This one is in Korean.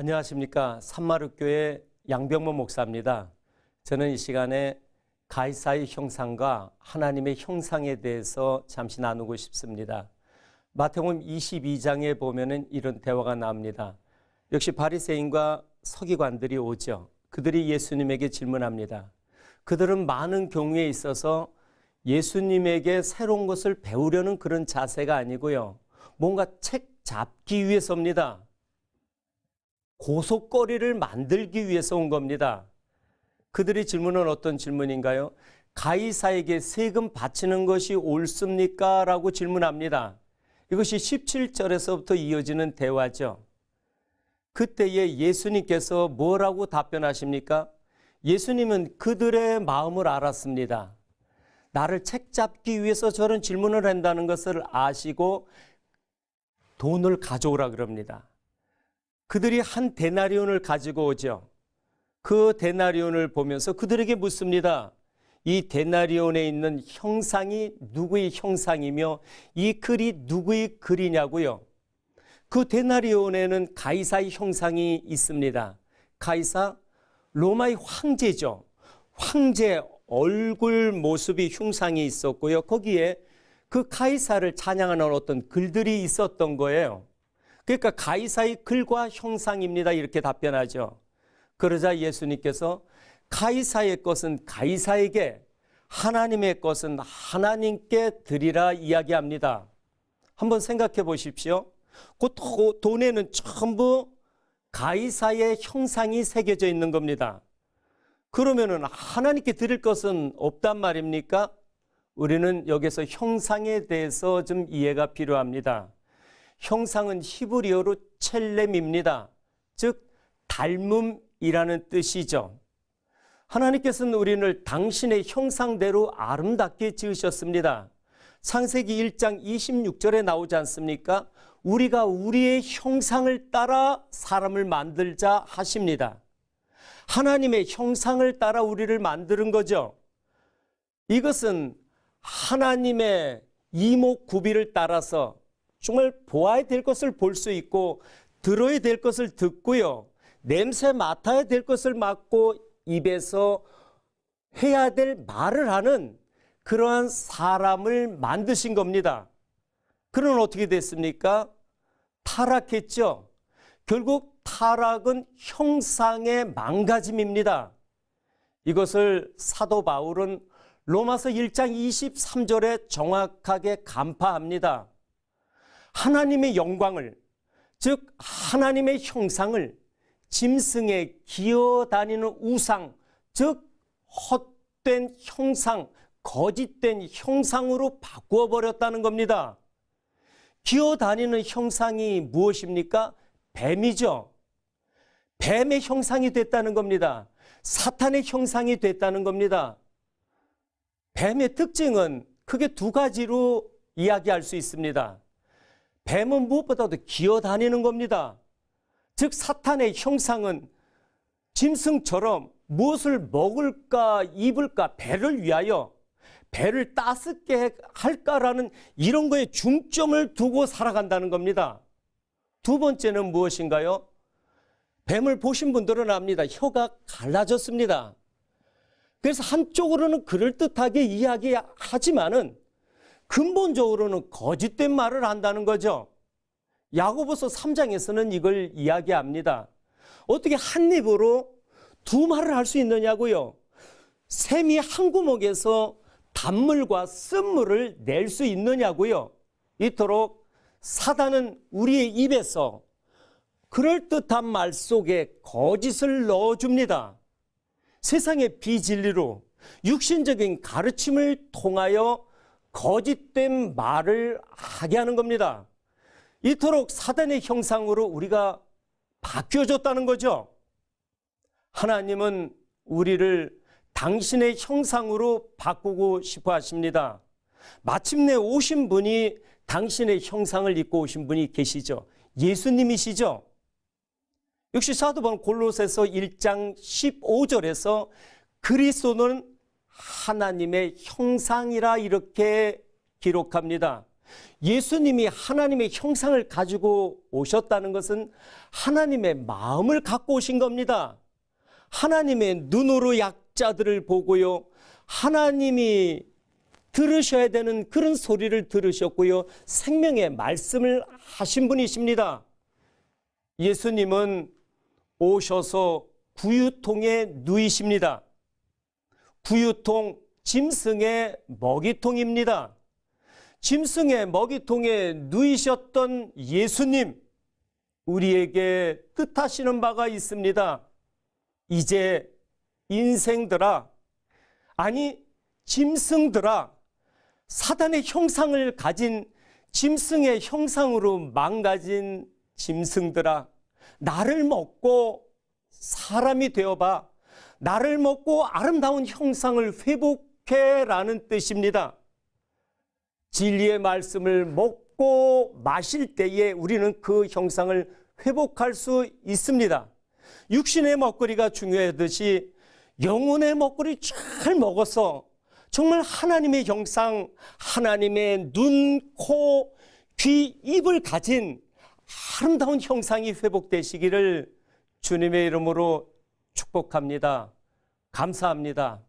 안녕하십니까. 산마루교회 양병모 목사입니다. 저는 이 시간에 가이사의 형상과 하나님의 형상에 대해서 잠시 나누고 싶습니다. 마태복음 22장에 보면은 이런 대화가 나옵니다. 역시 바리새인과 서기관들이 오죠. 그들이 예수님에게 질문합니다. 그들은 많은 경우에 있어서 예수님에게 새로운 것을 배우려는 그런 자세가 아니고요. 뭔가 책 잡기 위해서입니다. 고속거리를 만들기 위해서 온 겁니다. 그들의 질문은 어떤 질문인가요? 가이사에게 세금 바치는 것이 옳습니까? 라고 질문합니다. 이것이 17절에서부터 이어지는 대화죠. 그때에 예수님께서 뭐라고 답변하십니까? 예수님은 그들의 마음을 알았습니다. 나를 책 잡기 위해서 저런 질문을 한다는 것을 아시고 돈을 가져오라 그럽니다. 그들이 한 데나리온을 가지고 오죠. 그 데나리온을 보면서 그들에게 묻습니다. 이 데나리온에 있는 형상이 누구의 형상이며 이 글이 누구의 글이냐고요. 그 데나리온에는 가이사의 형상이 있습니다. 가이사, 로마의 황제죠. 황제 얼굴 모습이 흉상이 있었고요. 거기에 그 가이사를 찬양하는 어떤 글들이 있었던 거예요. 그러니까 가이사의 글과 형상입니다. 이렇게 답변하죠. 그러자 예수님께서 가이사의 것은 가이사에게, 하나님의 것은 하나님께 드리라 이야기합니다. 한번 생각해 보십시오. 그 돈에는 전부 가이사의 형상이 새겨져 있는 겁니다. 그러면은 하나님께 드릴 것은 없단 말입니까? 우리는 여기서 형상에 대해서 좀 이해가 필요합니다. 형상은 히브리어로 첼렘입니다. 즉 닮음이라는 뜻이죠. 하나님께서는 우리를 당신의 형상대로 아름답게 지으셨습니다. 창세기 1장 26절에 나오지 않습니까? 우리가 우리의 형상을 따라 사람을 만들자 하십니다. 하나님의 형상을 따라 우리를 만드는 거죠. 이것은 하나님의 이목구비를 따라서 정말 보아야 될 것을 볼 수 있고 들어야 될 것을 듣고요. 냄새 맡아야 될 것을 맡고 입에서 해야 될 말을 하는 그러한 사람을 만드신 겁니다. 그럼 어떻게 됐습니까? 타락했죠. 결국 타락은 형상의 망가짐입니다. 이것을 사도 바울은 로마서 1장 23절에 정확하게 간파합니다. 하나님의 영광을, 즉 하나님의 형상을 짐승에 기어다니는 우상, 즉 헛된 형상, 거짓된 형상으로 바꾸어 버렸다는 겁니다. 기어다니는 형상이 무엇입니까? 뱀이죠. 뱀의 형상이 됐다는 겁니다. 사탄의 형상이 됐다는 겁니다. 뱀의 특징은 크게 두 가지로 이야기할 수 있습니다. 뱀은 무엇보다도 기어다니는 겁니다. 즉 사탄의 형상은 짐승처럼 무엇을 먹을까 입을까 배를 위하여 배를 따숩게 할까라는 이런 거에 중점을 두고 살아간다는 겁니다. 두 번째는 무엇인가요? 뱀을 보신 분들은 압니다. 혀가 갈라졌습니다. 그래서 한쪽으로는 그럴듯하게 이야기하지만은 근본적으로는 거짓된 말을 한다는 거죠. 야고보서 3장에서는 이걸 이야기합니다. 어떻게 한 입으로 두 말을 할 수 있느냐고요. 샘이 한 구멍에서 단물과 쓴물을 낼 수 있느냐고요. 이토록 사단은 우리의 입에서 그럴듯한 말 속에 거짓을 넣어줍니다. 세상의 비진리로 육신적인 가르침을 통하여 거짓된 말을 하게 하는 겁니다. 이토록 사단의 형상으로 우리가 바뀌어졌다는 거죠. 하나님은 우리를 당신의 형상으로 바꾸고 싶어 하십니다. 마침내 오신 분이 당신의 형상을 입고 오신 분이 계시죠. 예수님이시죠. 역시 사도 바울 골로새서 1장 15절에서 그리스도는 하나님의 형상이라 이렇게 기록합니다. 예수님이 하나님의 형상을 가지고 오셨다는 것은 하나님의 마음을 갖고 오신 겁니다. 하나님의 눈으로 약자들을 보고요. 하나님이 들으셔야 되는 그런 소리를 들으셨고요. 생명의 말씀을 하신 분이십니다. 예수님은 오셔서 구유통에 누이십니다. 구유통, 짐승의 먹이통입니다. 짐승의 먹이통에 누이셨던 예수님, 우리에게 뜻하시는 바가 있습니다. 이제 인생들아, 아니 짐승들아, 사단의 형상을 가진 짐승의 형상으로 망가진 짐승들아, 나를 먹고 사람이 되어봐. 나를 먹고 아름다운 형상을 회복해라는 뜻입니다. 진리의 말씀을 먹고 마실 때에 우리는 그 형상을 회복할 수 있습니다. 육신의 먹거리가 중요하듯이 영혼의 먹거리 잘 먹어서 정말 하나님의 형상, 하나님의 눈, 코, 귀, 입을 가진 아름다운 형상이 회복되시기를 주님의 이름으로 축복합니다. 감사합니다.